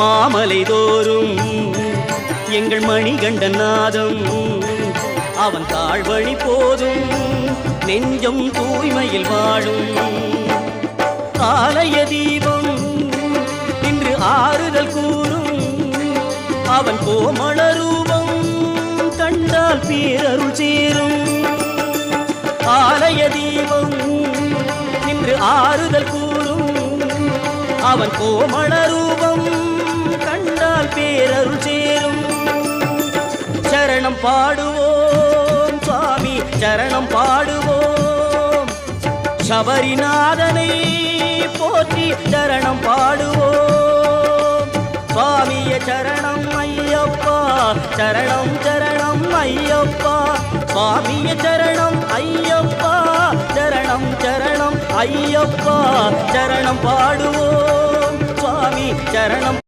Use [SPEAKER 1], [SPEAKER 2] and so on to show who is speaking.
[SPEAKER 1] மாமலை தோறும் எங்கள் மணிகண்டன் நாதம் அவன் தாழ்வழி போதும் நெஞ்சம் தூய்மையில் வாழும் ஆலய தீபம் இன்று ஆறுதல் கூறும் அவன் கோமள ரூபம் கண்டால் பேரருள் சேரும் ஆலய தீபம் இன்று ஆறுதல் கூறும் அவன் கோமள ரூபம் கண்டால் பேரருள் சேரும் சரணம் பாடுவோம் சுவாமி சரணம் பாடுவோம் சபரிநாதனை போற்றி சரணம் பாடுவோம் சுவாமிய சரணம் ஐயப்பா சரணம் சரணம் ஐயப்பா சுவாமிய சரணம் ஐயப்பா சரணம் சரணம் ஐயப்பா சரணம் பாடுவோம் சுவாமி சரணம்